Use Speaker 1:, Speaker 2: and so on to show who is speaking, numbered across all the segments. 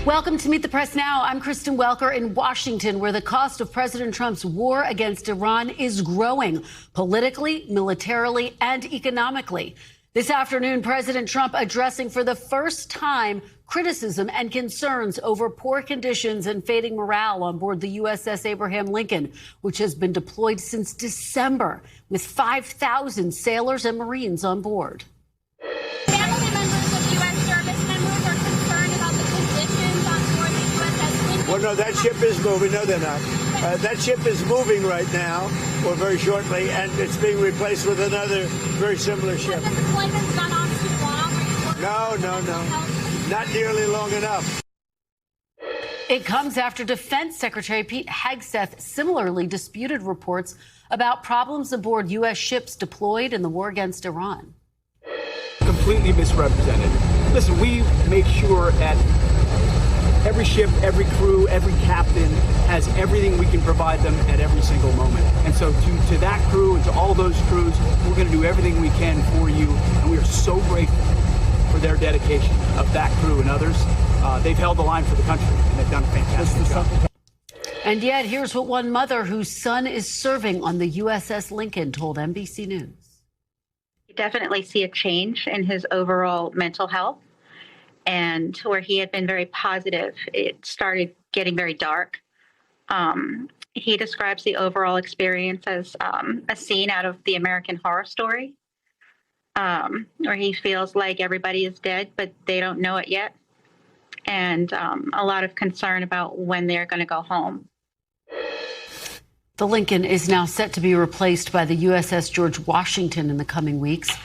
Speaker 1: Welcome to Meet the Press Now. I'm Kristen Welker in Washington, where the cost of President Trump's war against Iran is growing politically, militarily, and economically. This afternoon, President Trump addressing for the first time criticism and concerns over poor conditions and fading morale on board the USS Abraham Lincoln, which has been deployed since December, with 5,000 sailors and Marines on board.
Speaker 2: Family members of U.S. service members are concerned about the conditions on board the USS Lincoln.
Speaker 3: Well, no, that ship is moving. No, they're not. That ship is moving right now, or very shortly, and it's being replaced with another very similar ship.
Speaker 2: But the deployment's gone on too long.
Speaker 3: No. Not nearly long enough.
Speaker 1: It comes after Defense Secretary Pete Hegseth similarly disputed reports about problems aboard U.S. ships deployed in the war against Iran.
Speaker 4: Completely misrepresented. Listen, we make sure that every ship, every crew, every captain has everything we can provide them at every single moment. And so to that crew and to all those crews, we're going to do everything we can for you. And we are so grateful for their dedication of that crew and others. They've held the line for the country, and they've done a fantastic job.
Speaker 1: And yet, here's what one mother whose son is serving on the USS Lincoln told NBC News.
Speaker 5: You definitely see a change in his overall mental health. And where he had been very positive, it started getting very dark. He describes the overall experience as a scene out of the American Horror Story, where he feels like everybody is dead, but they don't know it yet. And a lot of concern about when they're going to go home.
Speaker 1: The Lincoln is now set to be replaced by the USS George Washington in the coming weeks.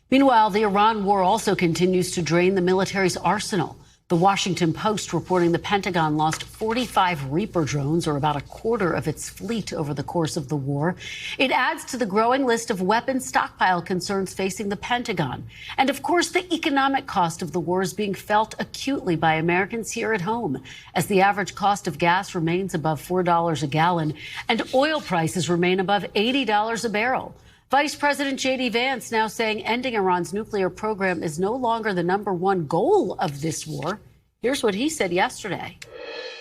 Speaker 1: Meanwhile, the Iran war also continues to drain the military's arsenal. The Washington Post reporting the Pentagon lost 45 Reaper drones, or about a quarter of its fleet, over the course of the war. It adds to the growing list of weapons stockpile concerns facing the Pentagon. And of course, the economic cost of the war is being felt acutely by Americans here at home, as the average cost of gas remains above $4 a gallon and oil prices remain above $80 a barrel. Vice President Vance now saying ending Iran's nuclear program is no longer the #1 goal of this war. Here's what he said yesterday.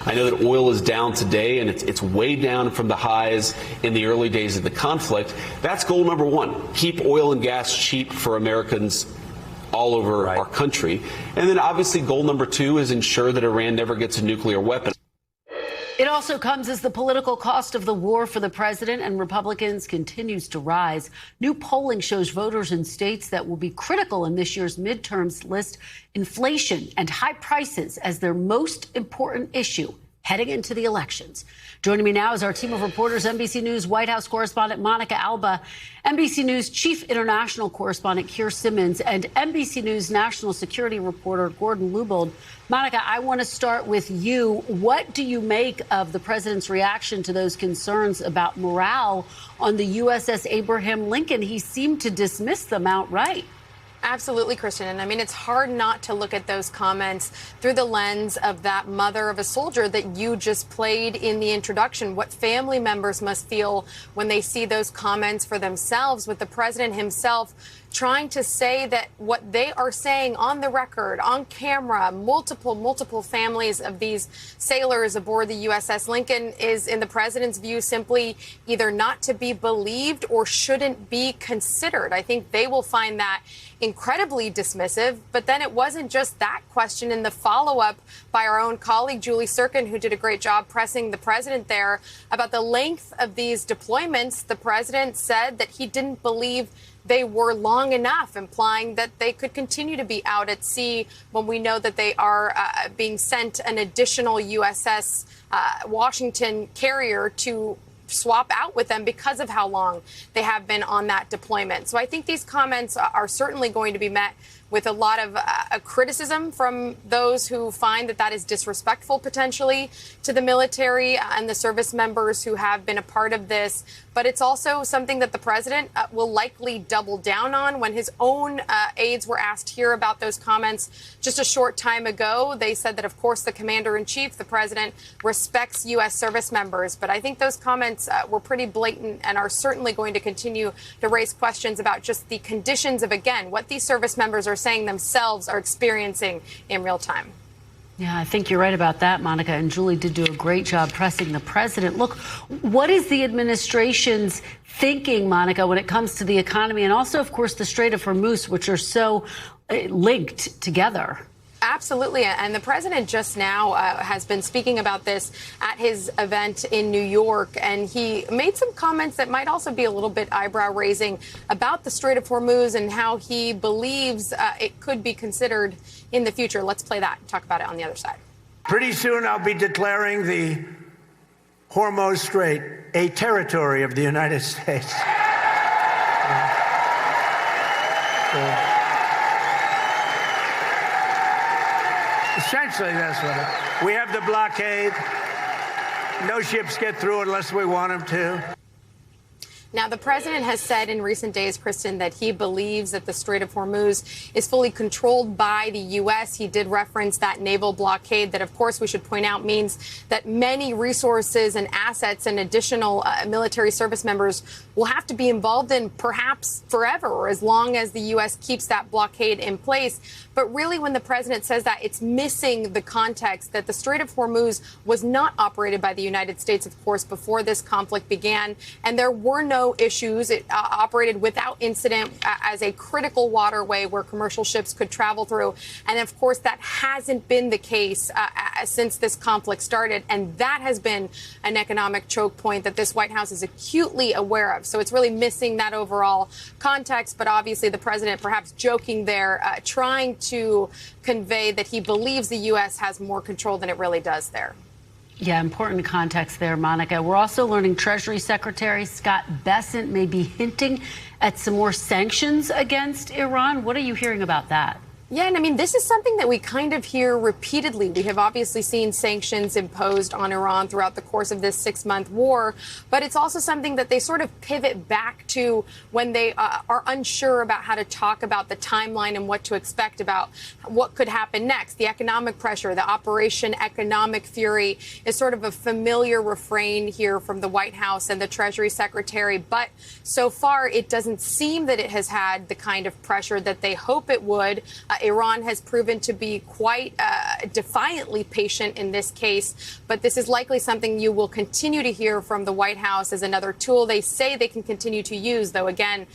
Speaker 6: I know that oil is down today, and it's way down from the highs in the early days of the conflict. That's goal #1. Keep oil and gas cheap for Americans all over our country. And then obviously goal #2 is ensure that Iran never gets a nuclear weapon.
Speaker 1: It also comes as the political cost of the war for the president and Republicans continues to rise. New polling shows voters in states that will be critical in this year's midterms list inflation and high prices as their most important issue heading into the elections. Joining me now is our team of reporters, NBC News White House correspondent Monica Alba, NBC News Chief International Correspondent Keir Simmons, and NBC News National Security Reporter Gordon Lubold. Monica, I want to start with you. What do you make of the president's reaction to those concerns about morale on the USS Abraham Lincoln? He seemed to dismiss them outright.
Speaker 7: Absolutely, Kristen. And I mean, it's hard not to look at those comments through the lens of that mother of a soldier that you just played in the introduction. What family members must feel when they see those comments for themselves, with the president himself trying to say that what they are saying on the record, on camera, multiple families of these sailors aboard the USS Lincoln is, in the president's view, simply either not to be believed or shouldn't be considered. I think they will find that incredibly dismissive. But then it wasn't just that question. In the follow-up by our own colleague, Julie Sirkin, who did a great job pressing the president there about the length of these deployments, the president said that he didn't believe they were long enough, implying that they could continue to be out at sea when we know that they are being sent an additional USS Washington carrier to swap out with them because of how long they have been on that deployment. So I think these comments are certainly going to be met with a lot of criticism from those who find that that is disrespectful potentially to the military and the service members who have been a part of this. But it's also something that the president will likely double down on. When his own aides were asked here about those comments just a short time ago, they said that, of course, the commander-in-chief, the president, respects U.S. service members. But I think those comments were pretty blatant and are certainly going to continue to raise questions about just the conditions of, again, what these service members are saying themselves are experiencing in real time.
Speaker 1: Yeah, I think you're right about that, Monica. And Julie did do a great job pressing the president. Look, what is the administration's thinking, Monica, when it comes to the economy and also, of course, the Strait of Hormuz, which are so linked together?
Speaker 7: Absolutely. And the president just now has been speaking about this at his event in New York. And he made some comments that might also be a little bit eyebrow raising about the Strait of Hormuz and how he believes it could be considered in the future. Let's play that and talk about it on the other side.
Speaker 3: Pretty soon I'll be declaring the Hormuz Strait a territory of the United States. Essentially, that's what it is. We have the blockade. No ships get through unless we want them to.
Speaker 7: Now, the president has said in recent days, Kristen, that he believes that the Strait of Hormuz is fully controlled by the U.S. He did reference that naval blockade that, of course, we should point out means that many resources and assets and additional military service members will have to be involved in perhaps forever or as long as the U.S. keeps that blockade in place. But really, when the president says that, it's missing the context that the Strait of Hormuz was not operated by the United States, of course, before this conflict began. And there were no issues. It operated without incident as a critical waterway where commercial ships could travel through. And of course, that hasn't been the case since this conflict started. And that has been an economic choke point that this White House is acutely aware of. So it's really missing that overall context. But obviously, the president perhaps joking there, trying to convey that he believes the U.S. has more control than it really does there.
Speaker 1: Yeah, important context there, Monica. We're also learning Treasury Secretary Scott Bessent may be hinting at some more sanctions against Iran. What are you hearing about that?
Speaker 7: Yeah, and I mean, this is something that we kind of hear repeatedly. We have obviously seen sanctions imposed on Iran throughout the course of this 6-month war, but it's also something that they sort of pivot back to when they are unsure about how to talk about the timeline and what to expect about what could happen next. The economic pressure, the Operation Economic Fury is sort of a familiar refrain here from the White House and the Treasury Secretary, but so far it doesn't seem that it has had the kind of pressure that they hope it would. Iran has proven to be quite defiantly patient in this case, but this is likely something you will continue to hear from the White House as another tool they say they can continue to use, though, again,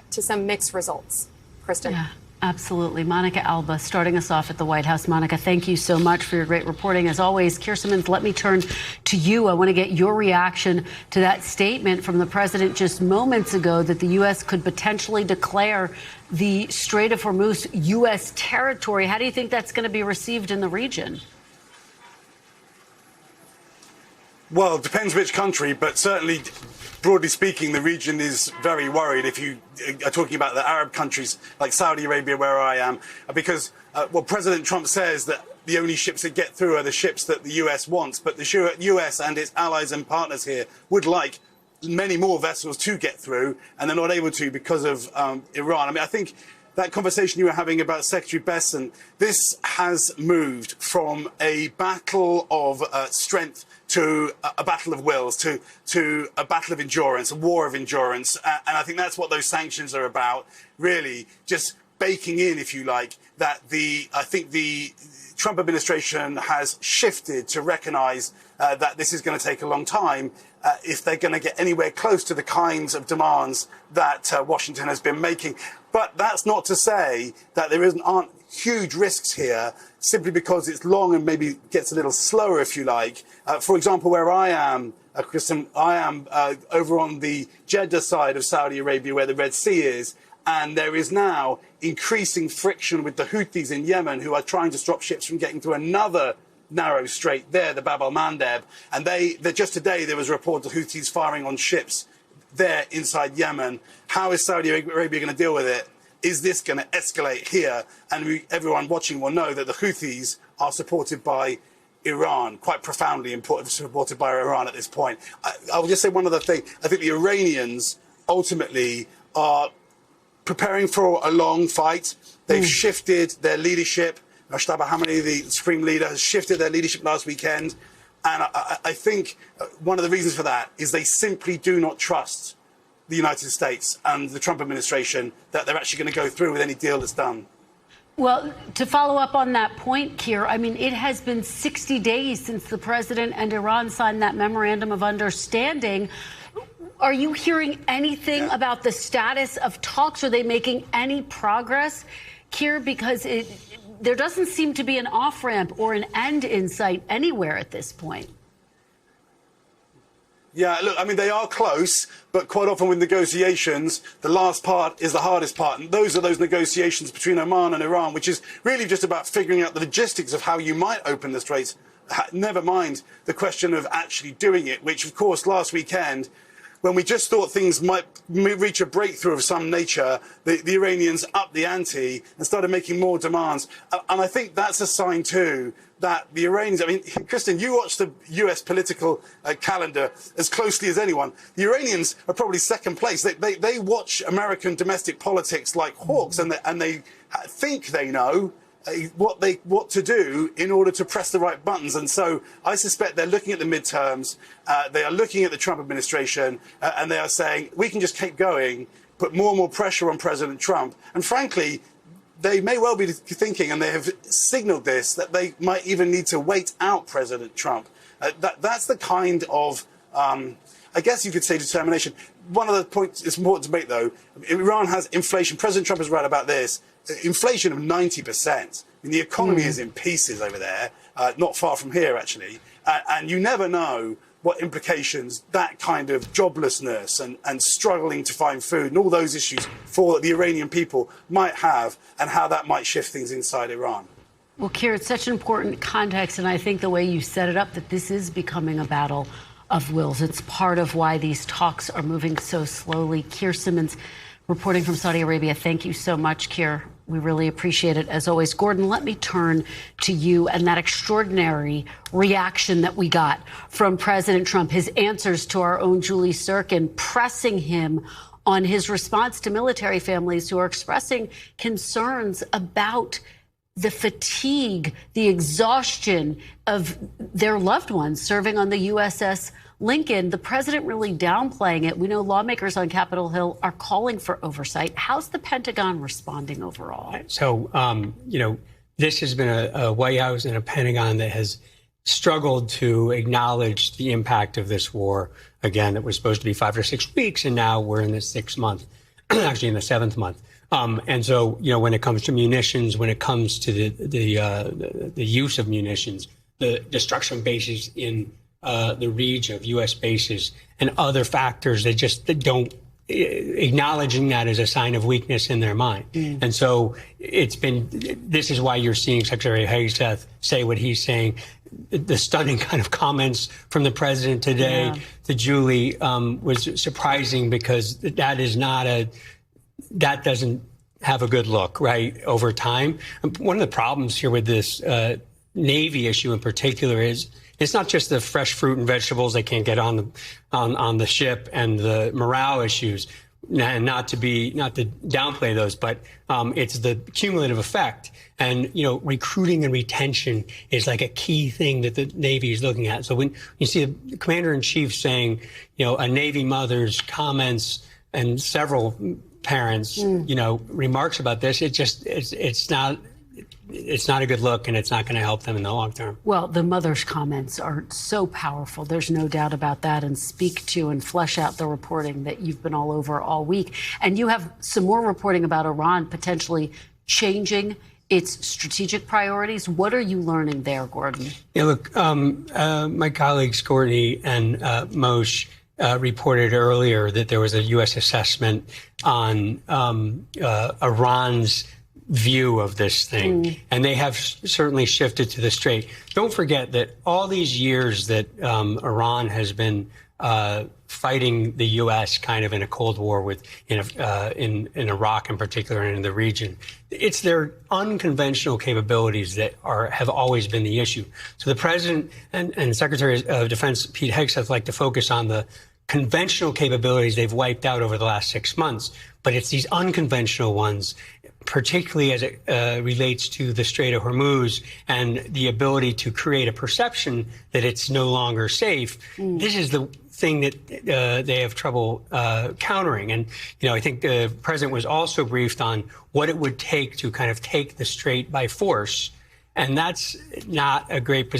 Speaker 7: to some mixed results. Kristen.
Speaker 1: Yeah. Absolutely. Monica Alba starting us off at the White House. Monica, thank you so much for your great reporting. As always, Keir Simmons, let me turn to you. I want to get your reaction to that statement from the president just moments ago that the U.S. could potentially declare the Strait of Hormuz U.S. territory. How do you think that's going to be received in the region?
Speaker 8: Well, it depends which country, but certainly, broadly speaking, the region is very worried. If you are talking about the Arab countries like Saudi Arabia, where I am, because President Trump says that the only ships that get through are the ships that the US wants, but the US and its allies and partners here would like many more vessels to get through, and they're not able to because of Iran. I mean, I think that conversation you were having about Secretary Bessent, this has moved from a battle of strength to a battle of wills, to a battle of endurance, a war of endurance. And I think that's what those sanctions are about, really, just baking in, if you like, that I think the Trump administration has shifted to recognize that this is going to take a long time if they're going to get anywhere close to the kinds of demands that Washington has been making. But that's not to say that there aren't huge risks here, simply because it's long and maybe gets a little slower, if you like. For example, where I am, Kristen, I am over on the Jeddah side of Saudi Arabia, where the Red Sea is, and there is now increasing friction with the Houthis in Yemen, who are trying to stop ships from getting through another narrow strait there, the Bab al-Mandeb. And just today there was a report of Houthis firing on ships there inside Yemen. How is Saudi Arabia going to deal with it? Is this going to escalate here? And everyone watching will know that the Houthis are supported by Iran, quite profoundly supported by Iran at this point. I'll just say one other thing. I think the Iranians ultimately are preparing for a long fight. They've shifted their leadership. Mojtaba Hamani, the supreme leader, has shifted their leadership last weekend. And I think one of the reasons for that is they simply do not trust the United States and the Trump administration that they're actually going to go through with any deal that's done.
Speaker 1: Well, to follow up on that point, Keir, I mean, it has been 60 days since the president and Iran signed that memorandum of understanding. Are you hearing anything about the status of talks? Are they making any progress, Keir? Because there doesn't seem to be an off-ramp or an end in sight anywhere at this point.
Speaker 8: Yeah, look, I mean, they are close, but quite often with negotiations, the last part is the hardest part. And those are those negotiations between Oman and Iran, which is really just about figuring out the logistics of how you might open the straits, never mind the question of actually doing it, which, of course, last weekend, when we just thought things might reach a breakthrough of some nature, the Iranians upped the ante and started making more demands. And I think that's a sign, too, that the Iranians, I mean, Kristen, you watch the US political calendar as closely as anyone. The Iranians are probably second place. They watch American domestic politics like hawks, and they think they know what to do in order to press the right buttons. And so I suspect they're looking at the midterms, they are looking at the Trump administration, and they are saying, we can just keep going, put more and more pressure on President Trump. And frankly, they may well be thinking, and they have signaled this, that they might even need to wait out President Trump. That's the kind of, I guess you could say, determination. One of the points it's important to make, though, Iran has inflation. President Trump is right about this. Inflation of 90%. I mean, the economy is in pieces over there, not far from here, actually. And you never know what implications that kind of joblessness and struggling to find food and all those issues for the Iranian people might have, and how that might shift things inside Iran.
Speaker 1: Well, Keir, it's such an important context, and I think the way you set it up, that this is becoming a battle of wills. It's part of why these talks are moving so slowly. Keir Simmons, reporting from Saudi Arabia. Thank you so much, Keir. We really appreciate it, as always. Gordon, let me turn to you and that extraordinary reaction that we got from President Trump, his answers to our own Julie Sirkin, pressing him on his response to military families who are expressing concerns about the fatigue, the exhaustion of their loved ones serving on the USS Lincoln. The president really downplaying it. We know lawmakers on Capitol Hill are calling for oversight. How's the Pentagon responding overall?
Speaker 9: So, this has been a White House and a Pentagon that has struggled to acknowledge the impact of this war. Again, it was supposed to be 5 or 6 weeks, and now we're in the 6th month, actually in the 7th month. And so, when it comes to munitions, when it comes to the use of munitions, the destruction of bases in the region of U.S. bases and other factors, they don't acknowledging that as a sign of weakness in their mind. And so this is why you're seeing Secretary Hegseth say what he's saying. The stunning kind of comments from the president today to Julie was surprising, because that doesn't have a good look, right, over time. One of the problems here with this Navy issue in particular is it's not just the fresh fruit and vegetables they can't get on the ship and the morale issues, and not to downplay those, but it's the cumulative effect. And, recruiting and retention is like a key thing that the Navy is looking at. So when you see the commander-in-chief saying, a Navy mother's comments and several parents, remarks about this, it's not a good look, and it's not going to help them in the long term.
Speaker 1: Well, the mother's comments are so powerful. There's no doubt about that, and speak to and flesh out the reporting that you've been all over all week. And you have some more reporting about Iran potentially changing its strategic priorities. What are you learning there, Gordon?
Speaker 9: Yeah, look, my colleagues Courtney and Moshe reported earlier that there was a U.S. assessment on Iran's view of this thing, and they have certainly shifted to the Strait. Don't forget that all these years that Iran has been fighting the U.S. kind of in a Cold War in Iraq in particular, and in the region, it's their unconventional capabilities that have always been the issue. So the president and Secretary of Defense Pete Hegseth like to focus on the conventional capabilities they've wiped out over the last 6 months, but it's these unconventional ones, particularly as it relates to the Strait of Hormuz and the ability to create a perception that it's no longer safe. This is the thing that they have trouble countering. And, I think the president was also briefed on what it would take to kind of take the strait by force. And that's not a great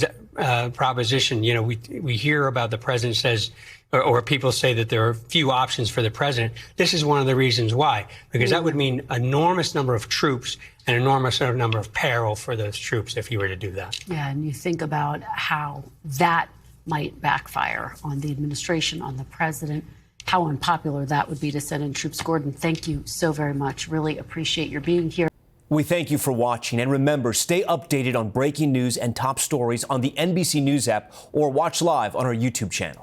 Speaker 9: proposition. We hear about the president says, or people say that there are few options for the president. This is one of the reasons why, because that would mean enormous number of troops and enormous number of peril for those troops if he were to do that.
Speaker 1: Yeah, and you think about how that might backfire on the administration, on the president, how unpopular that would be to send in troops. Gordon, thank you so very much. Really appreciate your being here.
Speaker 10: We thank you for watching. And remember, stay updated on breaking news and top stories on the NBC News app or watch live on our YouTube channel.